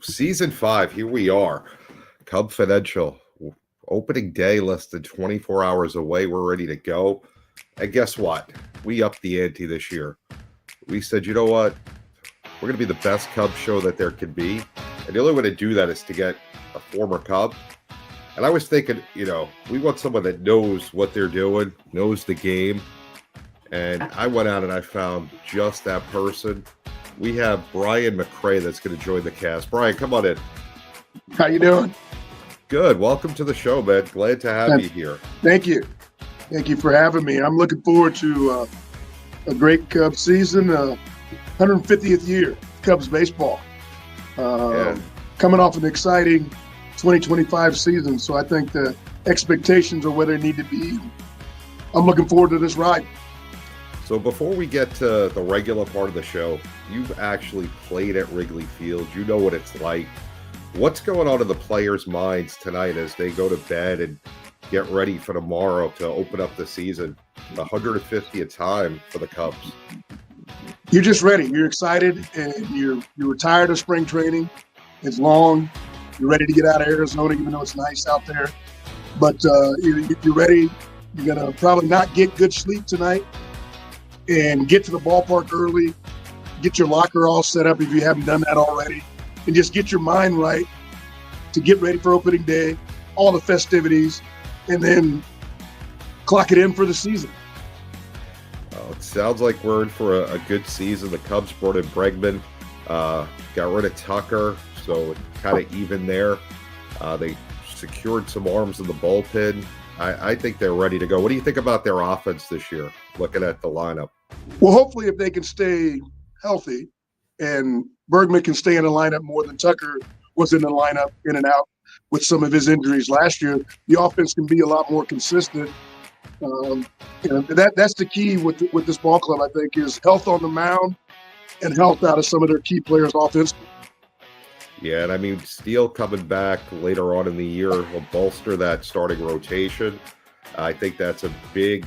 Season 5, here we are. Cubfidential. Opening day, less than 24 hours away. We're ready to go. And guess what? We upped the ante this year. We said, you know what? We're going to be the best Cub show that there could be. And the only way to do that is to get a former Cub. And I was thinking, we want someone that knows what they're doing, knows the game. And I went out and I found just that person. We have Brian McCray that's going to join the cast. Brian, come on in. How you doing? Good. Welcome to the show, man. Glad to have you here. Thank you. Thank you for having me. I'm looking forward to a great Cubs season, 150th year Cubs baseball. Coming off an exciting 2025 season, so I think the expectations are where they need to be. I'm looking forward to this ride. So before we get to the regular part of the show, you've actually played at Wrigley Field. You know what it's like. What's going on in the players' minds tonight as they go to bed and get ready for tomorrow to open up the season, the 150th time for the Cubs? You're just ready. You're excited, and you're tired of spring training. It's long. You're ready to get out of Arizona, even though it's nice out there. But you're ready. You're going to probably not get good sleep tonight and get to the ballpark early, get your locker all set up if you haven't done that already, and just get your mind right to get ready for opening day, all the festivities, and then clock it in for the season. It sounds like we're in for a good season. The Cubs brought in Bregman, got rid of Tucker, so kind of even there. They secured some arms in the bullpen. I think they're ready to go. What do you think about their offense this year, looking at the lineup? Well, hopefully if they can stay healthy and Bergman can stay in the lineup more than Tucker was in the lineup in and out with some of his injuries last year, the offense can be a lot more consistent. That's the key with this ball club, I think, is health on the mound and health out of some of their key players offensively. Yeah, and I mean, Steele coming back later on in the year will bolster that starting rotation. I think that's a big,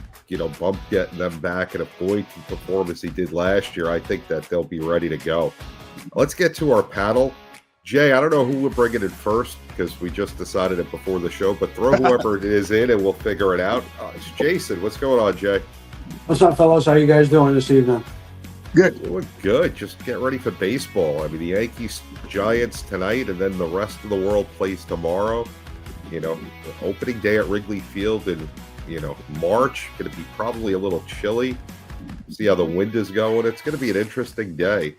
bump getting them back. And if Boyd can perform as he did last year, I think that they'll be ready to go. Let's get to our panel. Jay, I don't know who we're bringing in first because we just decided it before the show, but throw whoever it is in and we'll figure it out. It's Jason. What's going on, Jay? What's up, fellas? How you guys doing this evening? Good. Doing good. Just get ready for baseball. I mean, the Yankees, Giants tonight, and then the rest of the world plays tomorrow. Opening day at Wrigley Field in, March. Going to be probably a little chilly. See how the wind is going. It's going to be an interesting day.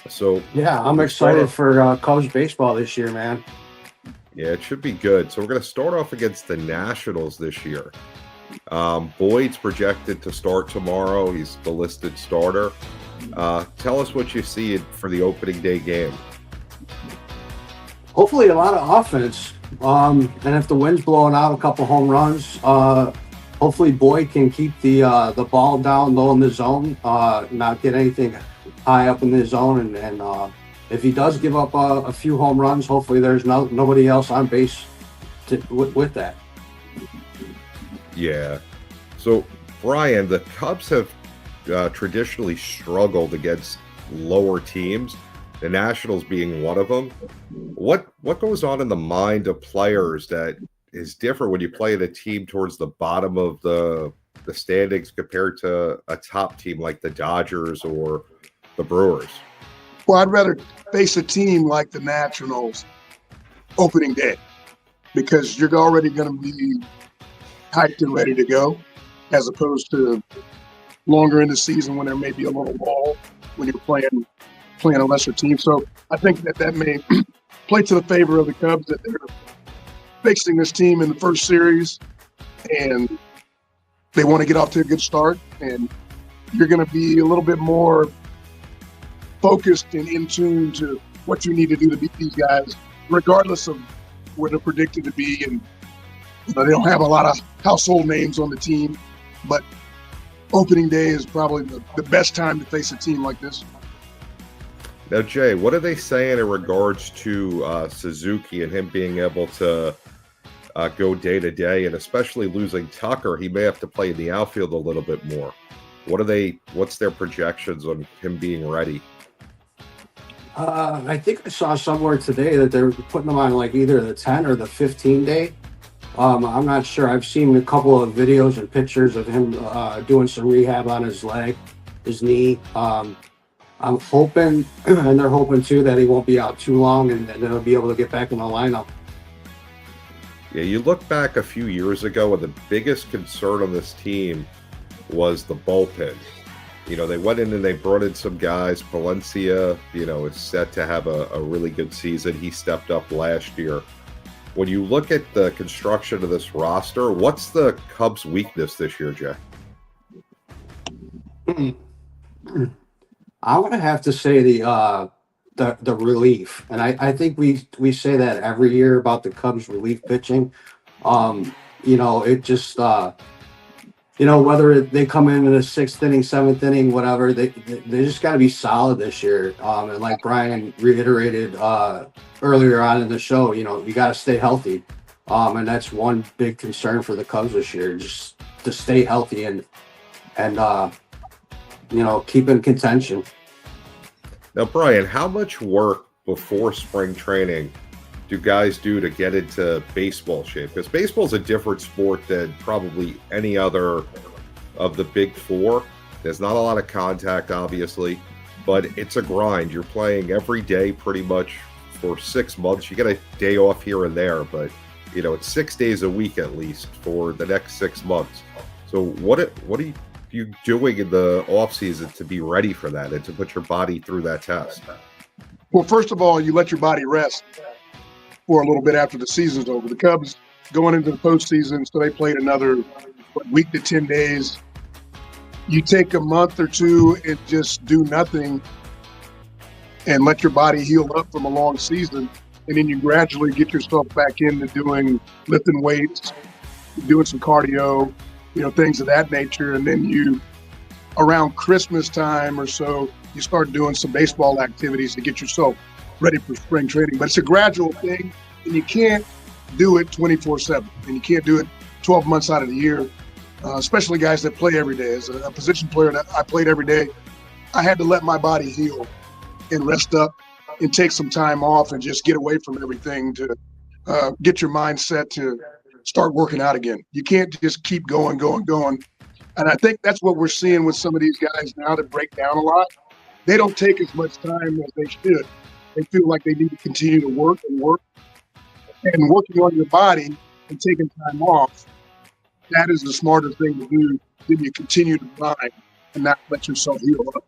So yeah, I'm excited for Cubs baseball this year, man. Yeah, it should be good. So we're going to start off against the Nationals this year. Boyd's projected to start tomorrow. He's the listed starter. Tell us what you see for the opening day game. Hopefully a lot of offense. And if the wind's blowing out, a couple home runs. Hopefully Boyd can keep the ball down low in the zone, not get anything high up in the zone. And if he does give up a few home runs, hopefully there's nobody else on base with that. Yeah. So, Brian, the Cubs have traditionally struggled against lower teams, the Nationals being one of them. What goes on in the mind of players that is different when you play at a team towards the bottom of the standings compared to a top team like the Dodgers or the Brewers? Well, I'd rather face a team like the Nationals opening day because you're already going to be hyped and ready to go, as opposed to longer in the season when there may be a little lull when you're playing a lesser team. So I think that may play to the favor of the Cubs that they're facing this team in the first series, and they want to get off to a good start. And you're going to be a little bit more focused and in tune to what you need to do to beat these guys, regardless of where they're predicted to be. And they don't have a lot of household names on the team, but opening day is probably the best time to face a team like this. Now, Jay, what are they saying in regards to Suzuki and him being able to go day to day, and especially losing Tucker, he may have to play in the outfield a little bit more. What's their projections on him being ready? I think I saw somewhere today that they're putting them on like either the 10 or the 15 day. I'm not sure. I've seen a couple of videos and pictures of him doing some rehab on his leg, his knee. I'm hoping, and they're hoping too, that he won't be out too long and then he'll be able to get back in the lineup. Yeah, you look back a few years ago, and the biggest concern on this team was the bullpen. They went in and they brought in some guys. Palencia, is set to have a really good season. He stepped up last year. When you look at the construction of this roster, what's the Cubs' weakness this year, Jay? I'm gonna have to say the relief, and I think we say that every year about the Cubs relief pitching. It just whether they come in the sixth inning, seventh inning, whatever, they just got to be solid this year. And like Brian reiterated earlier on in the show, you got to stay healthy, and that's one big concern for the Cubs this year, just to stay healthy and keep in contention. Now, Brian, how much work before spring training do guys do to get into baseball shape? Because baseball is a different sport than probably any other of the big four. There's not a lot of contact, obviously, but it's a grind. You're playing every day pretty much for 6 months. You get a day off here and there, but it's 6 days a week at least for the next 6 months. So what are you doing in the off season to be ready for that and to put your body through that test? Well, first of all, you let your body rest for a little bit after the season's over. The Cubs going into the postseason, so they played another week to 10 days. You take a month or two and just do nothing and let your body heal up from a long season, and then you gradually get yourself back into lifting weights, doing some cardio, things of that nature. And then around Christmas time or so, you start doing some baseball activities to get yourself ready for spring training. But it's a gradual thing, and you can't do it 24/7, and you can't do it 12 months out of the year, especially guys that play every day. As a position player that I played every day, I had to let my body heal and rest up and take some time off and just get away from everything to get your mindset to start working out again. You can't just keep going. And I think that's what we're seeing with some of these guys now that break down a lot. They don't take as much time as they should. They feel like they need to continue to work. And working on your body and taking time off, that is the smarter thing to do. Then you continue to grind and not let yourself heal up.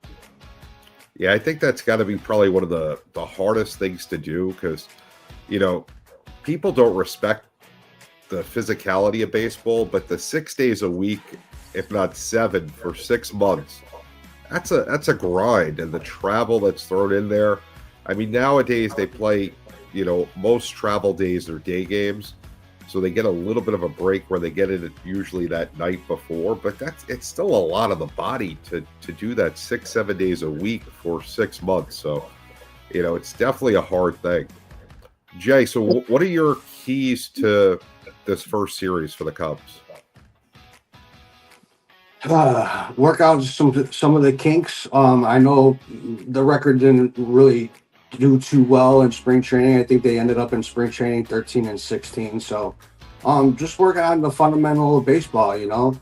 Yeah, I think that's got to be probably one of the hardest things to do because, people don't respect the physicality of baseball, but the 6 days a week, if not 7 for 6 months, that's a grind, and the travel that's thrown in there. I mean, nowadays they play, most travel days are day games, so they get a little bit of a break where they get it usually that night before, but it's still a lot of the body to do that 6-7 days a week for 6 months. So, it's definitely a hard thing. Jay, so what are your keys to this first series for the Cubs? Work out some of the kinks. I know the record didn't really do too well in spring training. I think they ended up in spring training 13-16. So just work on the fundamental of baseball. You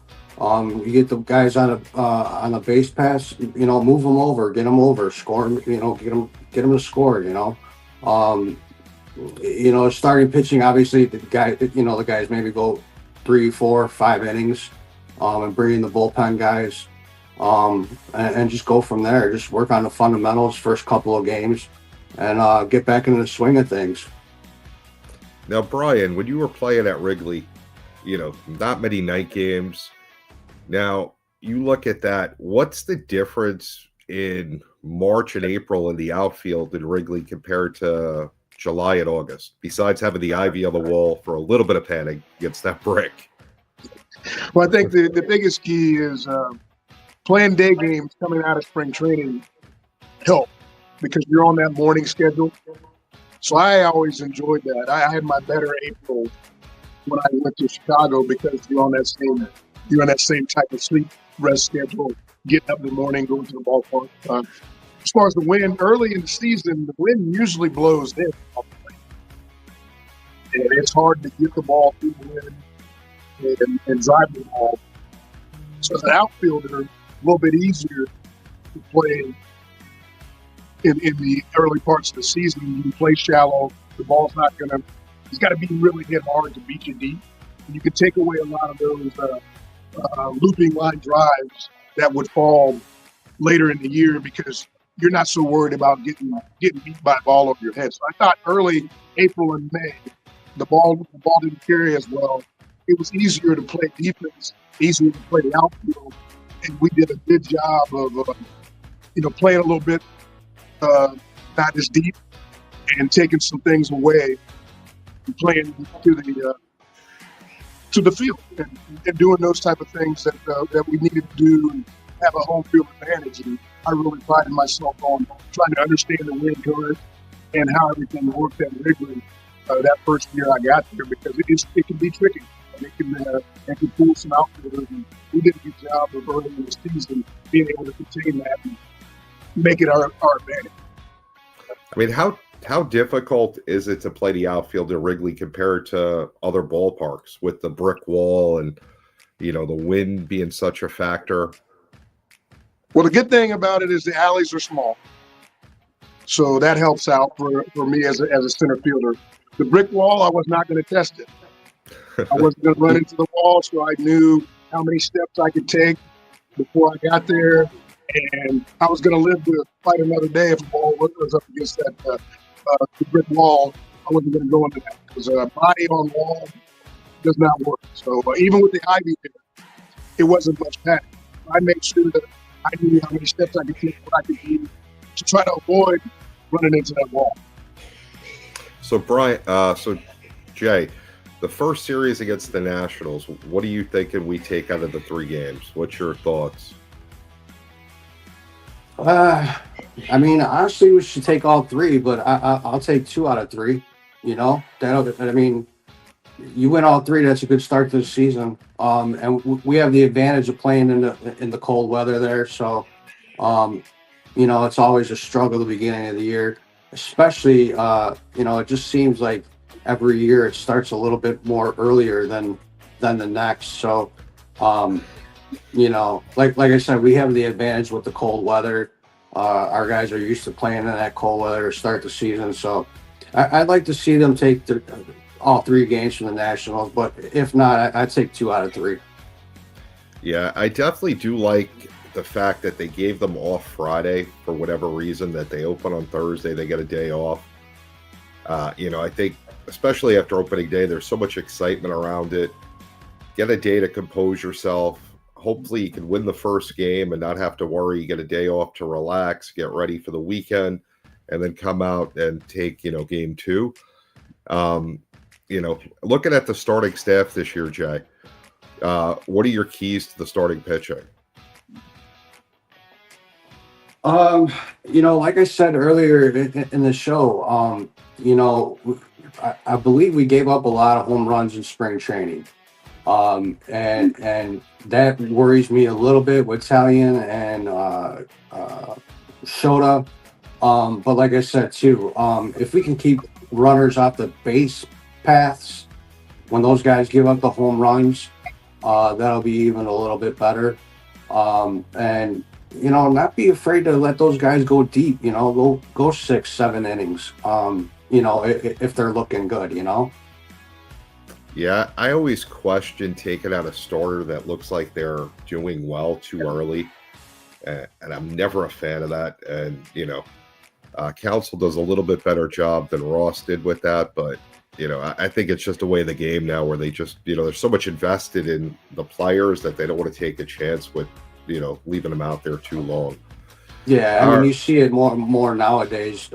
get the guys on a base pass, move them over, get them over, score them, get them to score. Starting pitching, obviously the guys maybe go 3, 4, 5 innings, and bring in the bullpen guys, and just go from there. Just work on the fundamentals first couple of games, and get back into the swing of things. Now, Brian, when you were playing at Wrigley, not many night games. Now, you look at that, what's the difference in March and April in the outfield in Wrigley compared to July and August, besides having the ivy on the wall for a little bit of panic against that brick? Well, I think the biggest key is playing day games coming out of spring training help because you're on that morning schedule. So I always enjoyed that. I had my better April when I went to Chicago because you're on that same type of sleep rest schedule, getting up in the morning, going to the ballpark. as far as the wind, early in the season, the wind usually blows in. And it's hard to get the ball through the wind and drive the ball. So as an outfielder, a little bit easier to play in the early parts of the season. You play shallow. The ball's not going to – it's got to be really hit hard to beat you deep. And you can take away a lot of those looping line drives that would fall later in the year because you're not so worried about getting beat by a ball over your head. So I thought early April and May, the ball didn't carry as well. It was easier to play defense, easier to play the outfield, and we did a good job of playing a little bit not as deep and taking some things away and playing to the field and doing those type of things that we needed to do and have a home field advantage. And I really prided myself on trying to understand the wind current and how everything worked at Wrigley that first year I got there, because it can be tricky. It can pull some outfielders, and we did a good job of early in the season being able to contain that and make it our advantage. I mean, how difficult is it to play the outfield at Wrigley compared to other ballparks with the brick wall and, the wind being such a factor? Well, the good thing about it is the alleys are small. So that helps out for me as a center fielder. The brick wall, I was not going to test it. I wasn't going to run into the wall, so I knew how many steps I could take before I got there. And I was going to live to fight another day if the ball was up against that the brick wall. I wasn't going to go into that because body on wall does not work. So even with the ivy there, it wasn't much padding. I made sure that I knew how many steps I could take, what I could do to try to avoid running into that wall. So Jay, the first series against the Nationals, what are you thinking we take out of the 3 games? What's your thoughts? I mean, honestly, we should take all 3, but I'll take 2 out of 3. You win all 3. That's a good start to the season. And we have the advantage of playing in the cold weather there. So, it's always a struggle at the beginning of the year, especially, it just seems like every year it starts a little bit more earlier than the next. So, like I said, we have the advantage with the cold weather. Our guys are used to playing in that cold weather to start the season. So I'd like to see them take all 3 games from the Nationals, but if not, I'd take 2 out of 3. Yeah, I definitely do like the fact that they gave them off Friday for whatever reason, that they open on Thursday, they get a day off. I think especially after opening day, there's so much excitement around it. Get a day to compose yourself. Hopefully you can win the first game and not have to worry. You get a day off to relax, get ready for the weekend, and then come out and take, game 2. Looking at the starting staff this year, Jay, what are your keys to the starting pitching? Like I said earlier in the show, I believe we gave up a lot of home runs in spring training. And that worries me a little bit with Italian and Shota. But like I said too, if we can keep runners off the base paths when those guys give up the home runs, that'll be even a little bit better. And not be afraid to let those guys go deep. Go 6-7 innings. If they're looking good. Yeah, I always question taking out a starter that looks like they're doing well too early, and I'm never a fan of that. And Council does a little bit better job than Ross did with that, but I think it's just a way of the game now where they just there's so much invested in the players that they don't want to take a chance with leaving them out there too long. Yeah, you see it more nowadays.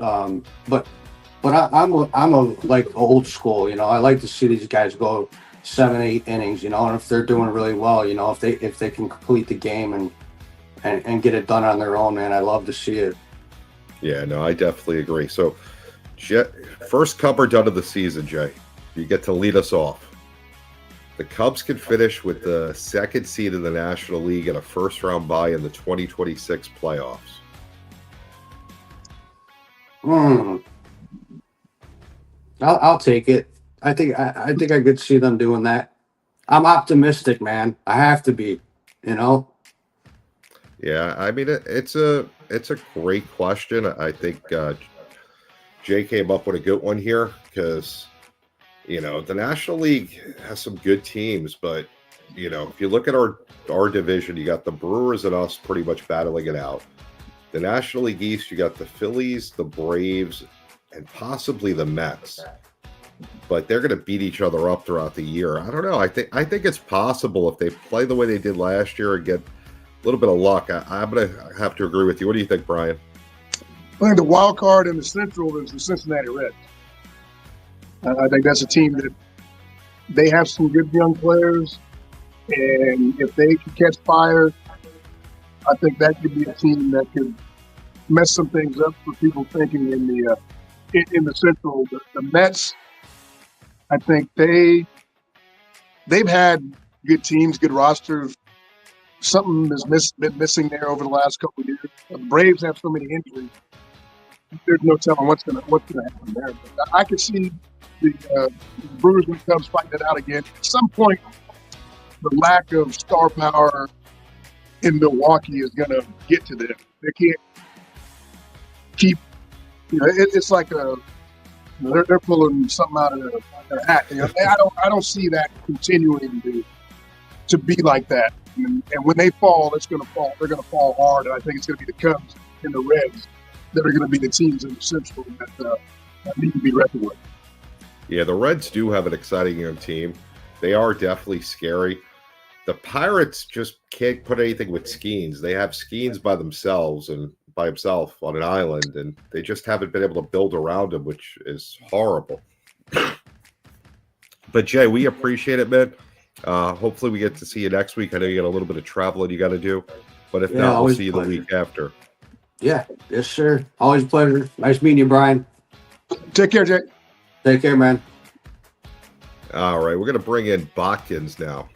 But I'm a like old school. I like to see these guys go 7-8 innings. And if they're doing really well, if they can complete the game and get it done on their own, man, I love to see it. Yeah, no, I definitely agree. So, first Cubber done of the season, Jay. You get to lead us off. The Cubs can finish with the 2nd seed in the National League and a first-round bye in the 2026 playoffs. Hmm. I'll take it. I think I could see them doing that. I'm optimistic, man. I have to be. You know. Yeah, I mean it's a great question. I think Jay came up with a good one here because the National League has some good teams, but if you look at our division, you got the Brewers and us pretty much battling it out. The National League East, you got the Phillies, the Braves, and possibly the Mets. But they're going to beat each other up throughout the year. I don't know. I think it's possible if they play the way they did last year and get a little bit of luck. I'm going to have to agree with you. What do you think, Brian? I think the wild card in the Central is the Cincinnati Reds. I think that's a team that they have some good young players, and if they can catch fire, I think that could be a team that could mess some things up for people thinking in the Central. The Mets, I think they've had good teams, good rosters. Something has been missing there over the last couple of years. The Braves have so many injuries. There's no telling what's going to happen there. But I could see the Brewers and Cubs fighting it out again. At some point, the lack of star power in Milwaukee is going to get to them. They can't keep. It's like they're pulling something out of their hat. I don't see that continuing to be like that. And when they fall, it's going to fall. They're going to fall hard. And I think it's going to be the Cubs and the Reds that are going to be the teams in the Central that need to be reckoned with. Yeah, the Reds do have an exciting young team. They are definitely scary. The Pirates just can't put anything with Skeens. They have Skeens by themselves and by himself on an island, and they just haven't been able to build around him, which is horrible. But Jay, we appreciate it, man. Hopefully we get to see you next week. I know you got a little bit of traveling you got to do, but if not, we'll see you the week after. Yeah, yes, sir. Always a pleasure. Nice meeting you, Brian. Take care, Jay. Take care, man. All right, we're going to bring in Botkins now.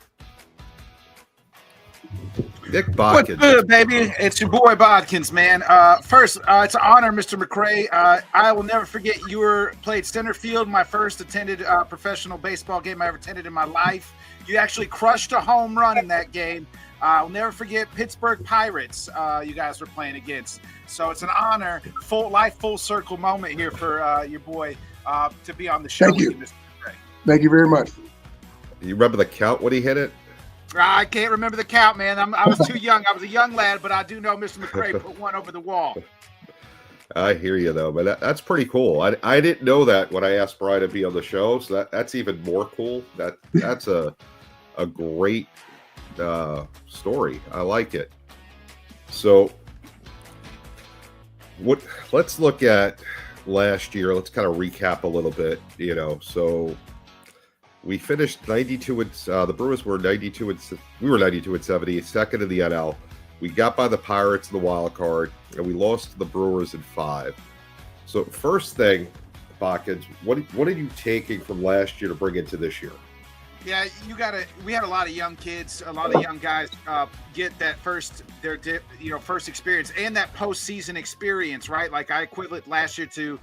Nick Botkins. What's good, baby? It's your boy Bodkins, man. First, it's an honor, Mr. McCray. I will never forget you played center field. My first attended professional baseball game I ever attended in my life. You actually crushed a home run in that game. I'll never forget Pittsburgh Pirates you guys were playing against. So it's an honor, full circle moment here for your boy to be on the show. Thank you. Mr. McCray. Thank you very much. You remember the count when he hit it? I can't remember the count, man. I was too young. I was a young lad, but I do know Mr. McCray put one over the wall. I hear you, though, but that's pretty cool. I didn't know that when I asked Brian to be on the show, so that's even more cool. That's a great story. I like it. So let's look at last year. Let's kind of recap a little bit, so we finished 92 and the Brewers were 92 and we were 92 and 70, second in the NL. We got by the Pirates in the wild card, and we lost to the Brewers in 5. So first thing, Botkins, what are you taking from last year to bring into this year? Yeah, we had a lot of young kids, a lot of young guys get that first experience and that postseason experience, right? Like I equivalent last year to,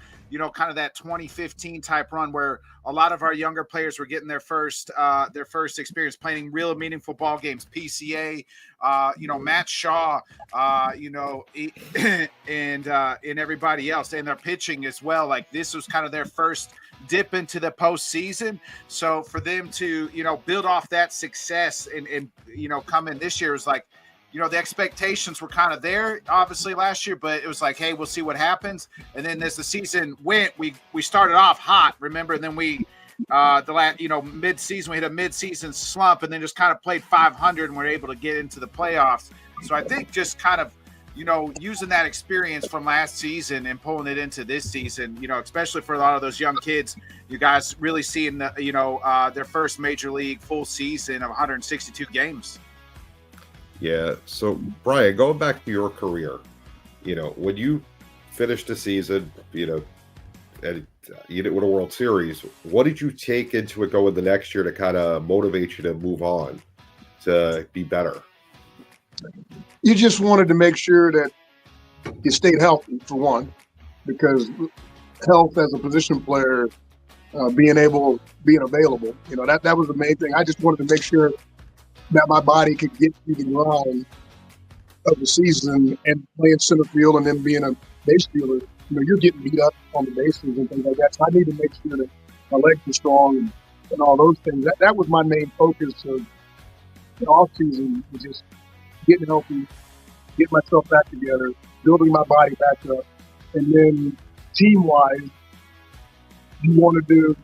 kind of that 2015 type run where a lot of our younger players were getting their first experience playing real meaningful ball games, PCA, Matt Shaw, and everybody else, and their pitching as well. Like this was kind of their first dip into the postseason. So for them to, build off that success and come in this year was like, the expectations were kind of there, obviously, last year, but it was like, hey, we'll see what happens. And then as the season went, we started off hot, remember? And then we, mid-season, we hit a mid-season slump and then just kind of played 500 and we're able to get into the playoffs. So I think just kind of, using that experience from last season and pulling it into this season, especially for a lot of those young kids, you guys really seeing, their first major league full season of 162 games. Yeah. So, Brian, going back to your career, when you finished the season, and you didn't win a World Series, what did you take into it going the next year to kind of motivate you to move on, to be better? You just wanted to make sure that you stayed healthy, for one, because health as a position player, being available, that was the main thing. I just wanted to make sure that my body could get through the grind of the season, and playing center field and then being a base fielder, you're getting beat up on the bases and things like that. So I need to make sure that my legs are strong and all those things. That was my main focus of the off season, was just getting healthy, getting myself back together, building my body back up. And then team-wise, you want to do,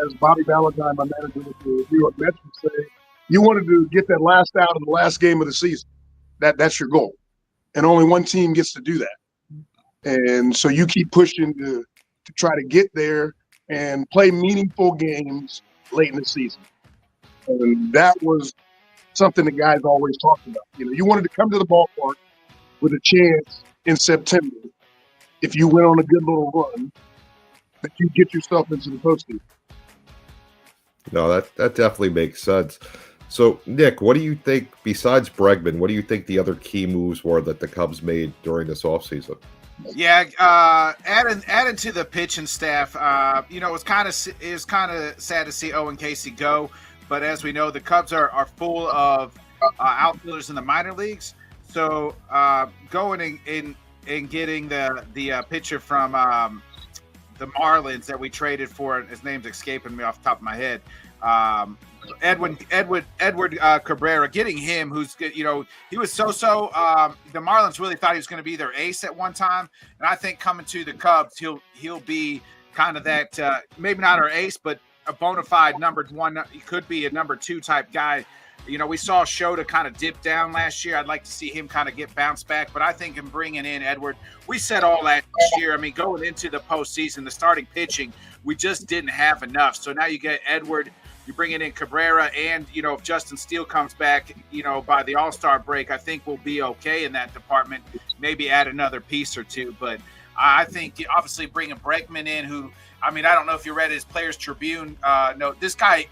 as Bobby Valentine, my manager with the New York Mets, would say, you wanted to get that last out of the last game of the season. That's your goal. And only one team gets to do that. And so you keep pushing to try to get there and play meaningful games late in the season. And that was something the guys always talked about. You wanted to come to the ballpark with a chance in September, if you went on a good little run, that you get yourself into the postseason. No, that definitely makes sense. So, Nick, what do you think, besides Bregman, what do you think the other key moves were that the Cubs made during this offseason? Yeah, adding to the pitching staff, it was kind of sad to see Owen Casey go, but as we know, the Cubs are full of outfielders in the minor leagues. So going and getting the pitcher from the Marlins that we traded for, his name's escaping me off the top of my head. Edward Cabrera, getting him, who's, he was so-so. The Marlins really thought he was going to be their ace at one time, and I think coming to the Cubs, he'll be kind of that, maybe not our ace, but a bona fide number one. He could be a number two type guy. We saw Shota kind of dip down last year. I'd like to see him kind of get bounced back, but I think in bringing in Edward, we said all last year. I mean, going into the postseason, the starting pitching, we just didn't have enough. So now you get Edward. You bring in Cabrera, and, if Justin Steele comes back, by the All-Star break, I think we'll be okay in that department, maybe add another piece or two. But I think obviously bringing Bregman in, who, I don't know if you read his Players Tribune. No, this guy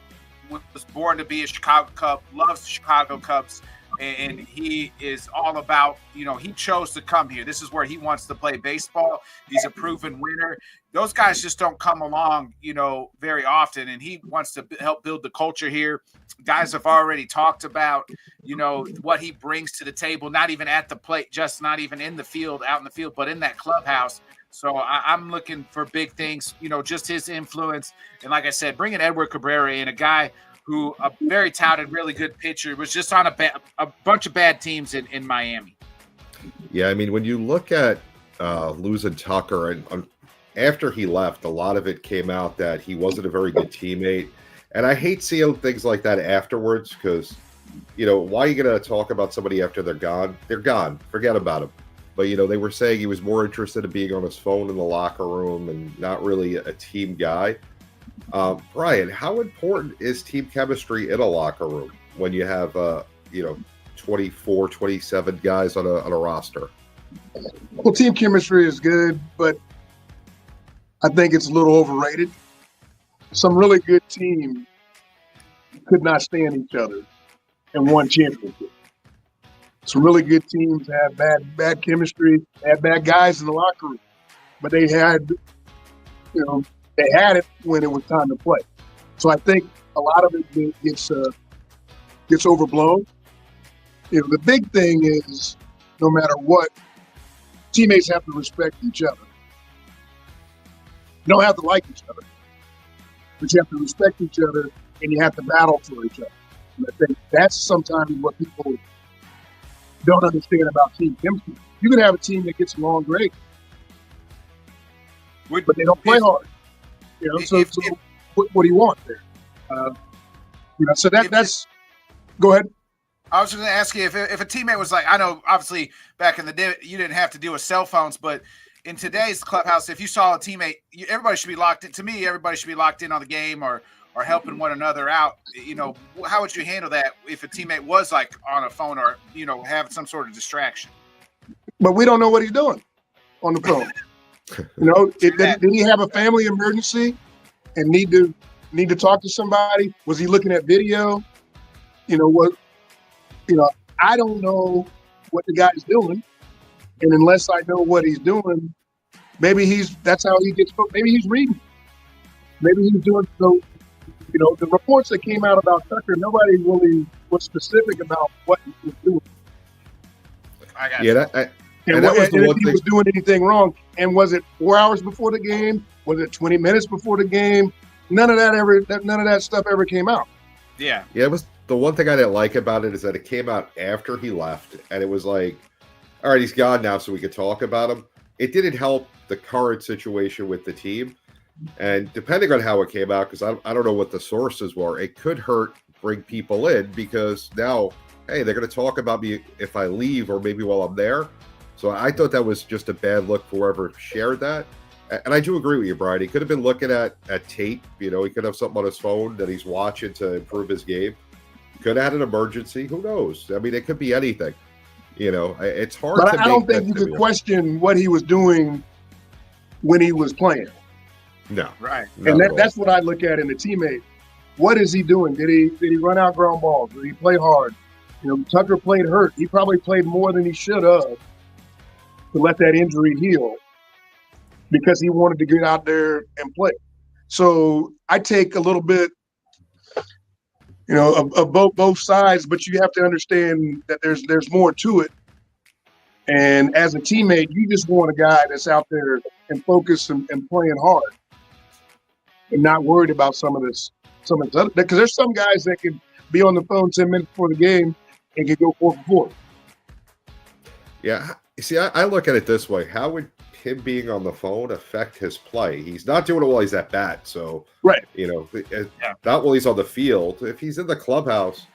was born to be a Chicago Cub, loves the Chicago Cubs, and he is all about, he chose to come here. This is where he wants to play baseball. He's a proven winner. Those guys just don't come along, very often, and he wants to help build the culture here. Guys have already talked about, what he brings to the table, not even at the plate, just not even in the field, out in the field, but in that clubhouse. So I'm looking for big things, just his influence. And like I said, bringing Edward Cabrera in, a guy who, a very touted, really good pitcher, was just on a bunch of bad teams in Miami. Yeah, when you look at losing Tucker, and after he left, a lot of it came out that he wasn't a very good teammate. And I hate seeing things like that afterwards because, why are you going to talk about somebody after they're gone? They're gone. Forget about them. But, they were saying he was more interested in being on his phone in the locker room and not really a team guy. Brian, how important is team chemistry in a locker room when you have, 24, 27 guys on a roster? Well, team chemistry is good, but I think it's a little overrated. Some really good teams could not stand each other and won championships. Some really good teams have bad chemistry, had bad guys in the locker room, but they had, they had it when it was time to play. So I think a lot of it gets overblown. The big thing is, no matter what, teammates have to respect each other. You don't have to like each other, but you have to respect each other, and you have to battle for each other. And I think that's sometimes what people don't understand about team chemistry. You can have a team that gets along great, but they don't play hard. So what do you want there? So that's. Go ahead. I was going to ask you if a teammate was like, I know obviously back in the day you didn't have to deal with cell phones, but in today's clubhouse, if you saw a teammate, everybody should be locked in. To me, everybody should be locked in on the game or helping one another out. How would you handle that if a teammate was like on a phone or, have some sort of distraction? But we don't know what he's doing on the phone. Did he have a family emergency and need to talk to somebody? Was he looking at video? I don't know what the guy's doing. And unless I know what he's doing, Maybe that's how he gets. Maybe he's reading. Maybe he's doing so. You know, the reports that came out about Tucker, nobody really was specific about what he was doing. I got Yeah, you. And that was the if one he thing. was doing anything wrong. And was it 4 hours before the game? Was it 20 minutes before the game? None of that stuff ever came out. Yeah. Yeah, it was the one thing I didn't like about it is that it came out after he left, and it was like, all right, he's gone now, so we could talk about him. It didn't help the current situation with the team, and depending on how it came out, because I don't know what the sources were, it could bring people in because now, hey, they're going to talk about me if I leave or maybe while I'm there. So I thought that was just a bad look for whoever shared that. And I do agree with you, Brian. He could have been looking at tape. You know, he could have something on his phone that he's watching to improve his game. Could have had an emergency. Who knows? I mean, it could be anything. You know, it's hard But to I don't think you could question what he was doing when he was playing. No. Right. And that's what I look at in the teammate. What is he doing? Did he run out ground balls? Did he play hard? You know, Tucker played hurt. He probably played more than he should have to let that injury heal because he wanted to get out there and play. So I take a little bit, you know, of both sides, but you have to understand that there's more to it. And as a teammate, you just want a guy that's out there and focused and playing hard and not worried about some of this other, because there's some guys that can be on the phone 10 minutes before the game and can go 4 for 4. Yeah. You see, I look at it this way. How would him being on the phone affect his play? He's not doing it while he's at bat. So, right. You know, not while he's on the field. If he's in the clubhouse,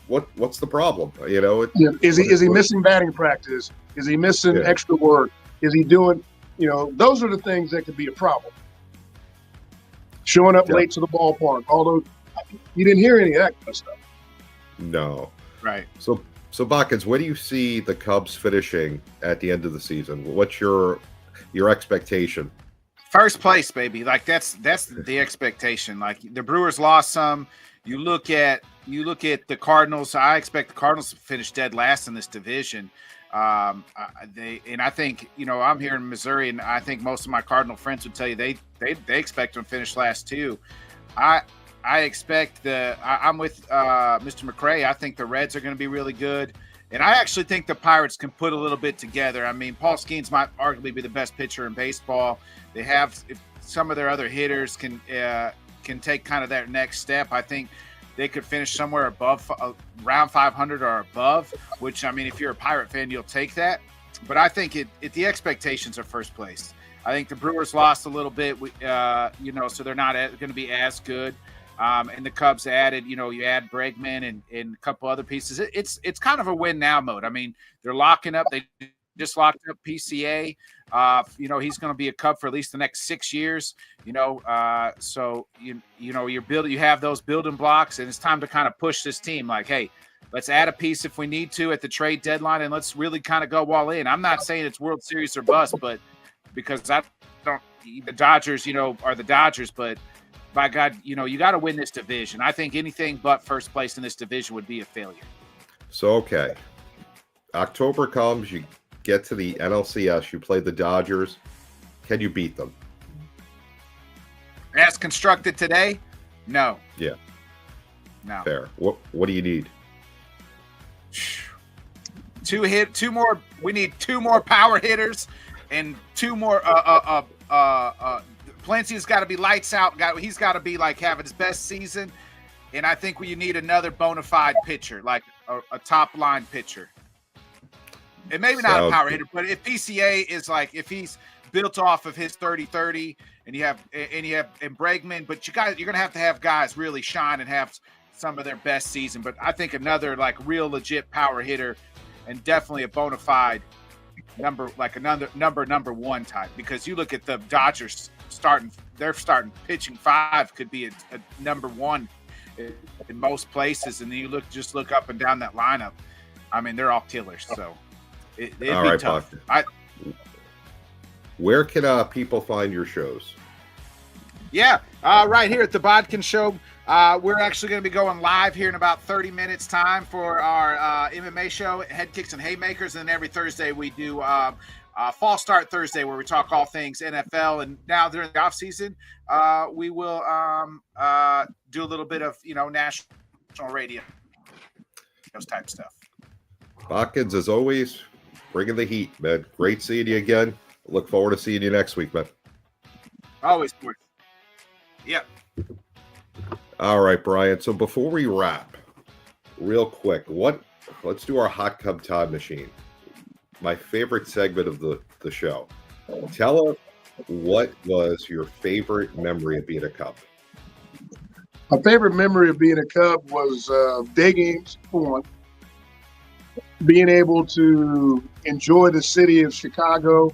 what's the problem? You know, is he missing batting practice? Is he missing extra work? Is he doing, you know, those are the things that could be a problem. Showing up late to the ballpark, although you didn't hear any of that kind of stuff. No. Right. So Botkins, where do you see the Cubs finishing at the end of the season? What's your expectation? First place, baby. Like that's the expectation. Like the Brewers lost some. You look at the Cardinals. I expect the Cardinals to finish dead last in this division. I think, you know, I'm here in Missouri, and I think most of my Cardinal friends would tell you they expect them to finish last too. I expect I'm with Mr. McCray. I think the Reds are going to be really good, and I actually think the Pirates can put a little bit together. I mean, Paul Skeens might arguably be the best pitcher in baseball. They have, if some of their other hitters can take kind of that next step, I think they could finish somewhere above around 500 or above, which, I mean, if you're a Pirate fan, you'll take that. But I think the expectations are first place. I think the Brewers lost a little bit, you know, so they're not going to be as good. And the Cubs added, you know, you add Bregman and a couple other pieces. It's kind of a win now mode. I mean, they're locking up. They just locked up PCA. You know, he's going to be a Cub for at least the next 6 years. You know, so you know you have those building blocks, and it's time to kind of push this team. Like, hey, let's add a piece if we need to at the trade deadline, and let's really kind of go all in. I'm not saying it's World Series or bust, but because the Dodgers, you know, are the Dodgers, but by God, you know, you got to win this division. I think anything but first place in this division would be a failure. So, okay. October comes, you get to the NLCS, you play the Dodgers. Can you beat them? As constructed today? No. Yeah. No. Fair. What do you need? Two more. We need 2 more power hitters and 2 more Palenci's got to be lights out. He's got to be like having his best season, and I think you need another bona fide pitcher, like a top line pitcher. And maybe not a power hitter, but if PCA is like, if he's built off of his 30-30, and you have Bregman, but you're gonna have to have guys really shine and have some of their best season. But I think another like real legit power hitter, and definitely a bona fide number 1 type, because you look at the Dodgers they're starting pitching 5 could be a number 1 in most places, and then you look up and down that lineup. I mean, they're all killers. So it'd be tough. Where can people find your shows? Yeah, right here at the Bodkin Show. We're actually going to be going live here in about 30 minutes time for our MMA show, Head Kicks and Haymakers. And every Thursday we do Fall Start Thursday, where we talk all things NFL. And now during the off season, we will do a little bit of national radio, those type stuff. Hawkins, as always, bringing the heat, man. Great seeing you again. Look forward to seeing you next week, man. Always. Yep. All right, Brian. So before we wrap, real quick, let's do our Hot Cub time machine. My favorite segment of the show. Tell us, what was your favorite memory of being a Cub? My favorite memory of being a Cub was day games, for one. Being able to enjoy the city of Chicago,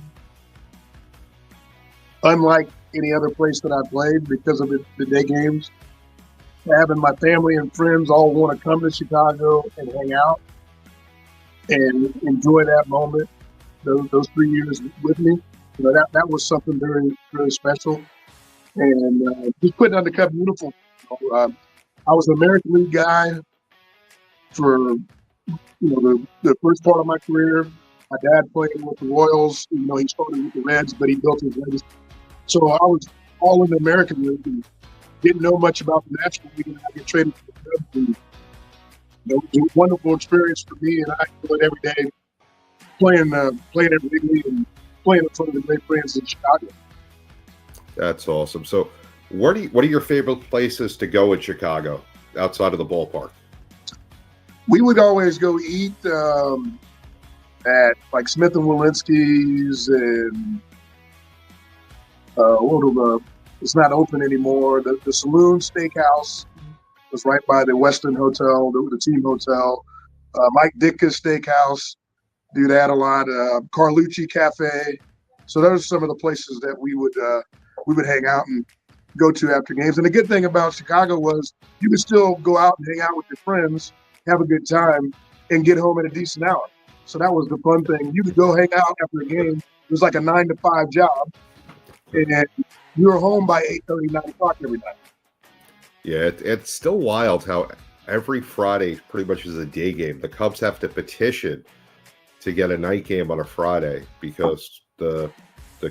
unlike any other place that I played because of the day games. Having my family and friends all want to come to Chicago and hang out and enjoy that moment, those 3 years with me. That was something very, very special. And just putting on the Cub uniform. I was an American League guy for the first part of my career. My dad played with the Royals. He started with the Reds, but he built his legacy. So I was all in the American League and didn't know much about the National League, and I get traded to the Cubs. And, it was a wonderful experience for me, and I enjoyed every day playing every week and playing in front of the great friends in Chicago. That's awesome. So what are your favorite places to go in Chicago outside of the ballpark? We would always go eat at like Smith and Walensky's, and it's not open anymore. The Saloon Steakhouse was right by the Westin Hotel, the team hotel. Mike Ditka's Steakhouse, do that a lot. Carlucci Cafe. So those are some of the places that we would hang out and go to after games. And the good thing about Chicago was you could still go out and hang out with your friends, have a good time, and get home at a decent hour. So that was the fun thing. You could go hang out after a game. It was like a 9 to 5 job, and you were home by 8:30, 9 o'clock every night. Yeah, it's still wild how every Friday pretty much is a day game. The Cubs have to petition to get a night game on a Friday because the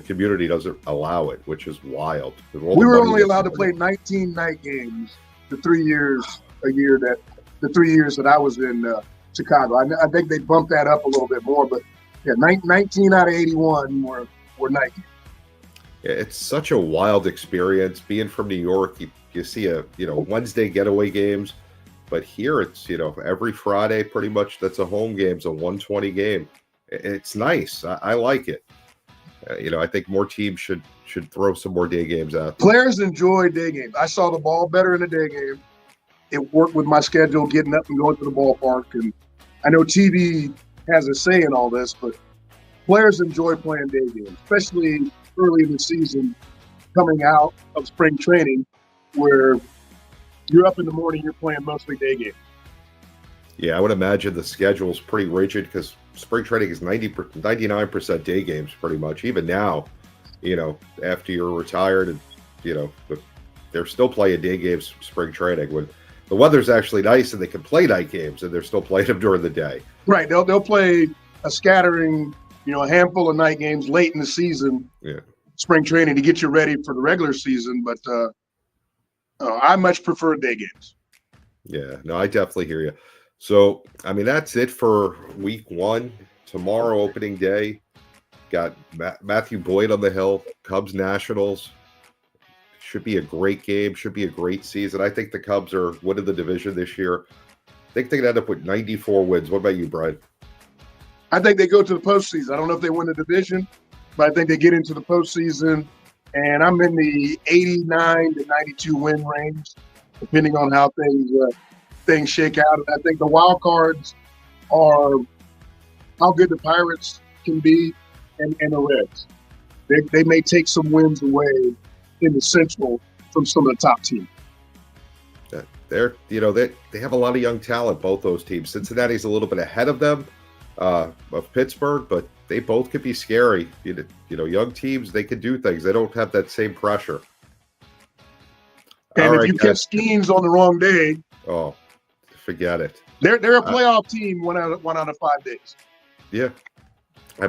community doesn't allow it, which is wild. We were only allowed to play 19 night games the 3 years that I was in Chicago. I think they bumped that up a little bit more, but yeah, 19 out of 81 were night games. Yeah, it's such a wild experience. Being from New York, you see Wednesday getaway games, but here it's every Friday pretty much that's a home game. It's a 120 game. It's nice. I like it. I think more teams should throw some more day games out. Players enjoy day games. I saw the ball better in a day game. It worked with my schedule, getting up and going to the ballpark. And I know TV has a say in all this, but players enjoy playing day games, especially early in the season, coming out of spring training, where you're up in the morning, you're playing mostly day games. Yeah, I would imagine the schedule's pretty rigid because spring training is 99% day games pretty much. Even now, after you're retired and, they're still playing day games spring training when the weather's actually nice and they can play night games and they're still playing them during the day. Right. They'll play a scattering, a handful of night games late in the season, spring training, to get you ready for the regular season. But I much prefer day games. Yeah, no, I definitely hear you. So, that's it for week one. Tomorrow, opening day, got Matthew Boyd on the hill, Cubs Nationals. Should be a great game. Should be a great season. I think the Cubs are winning the division this year. I think they could end up with 94 wins. What about you, Brian? I think they go to the postseason. I don't know if they win the division, but I think they get into the postseason. And I'm in the 89 to 92 win range, depending on how things shake out. And I think the wild cards are how good the Pirates can be and the Reds. They may take some wins away in the Central from some of the top teams. They have a lot of young talent, both those teams. Cincinnati's a little bit ahead of them, of Pittsburgh, but they both could be scary. Young teams, they can do things. They don't have that same pressure. And if you catch Skeens on the wrong day, forget it. They're a playoff team 1 out of 5 days. Yeah,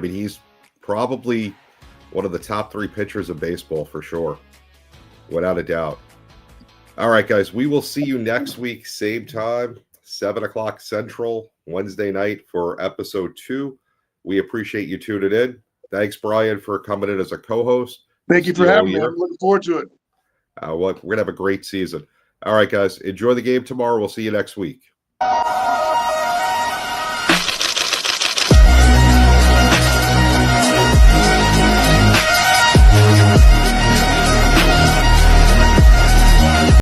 he's Probably one of the top 3 pitchers of baseball for sure, without a doubt. All right, guys, we will see you next week, same time, 7 o'clock Central, Wednesday night for episode 2. We appreciate you tuning in. Thanks, Brian, for coming in as a co-host. Thank you for having me. I'm looking forward to it. We're going to have a great season. All right, guys, enjoy the game tomorrow. We'll see you next week.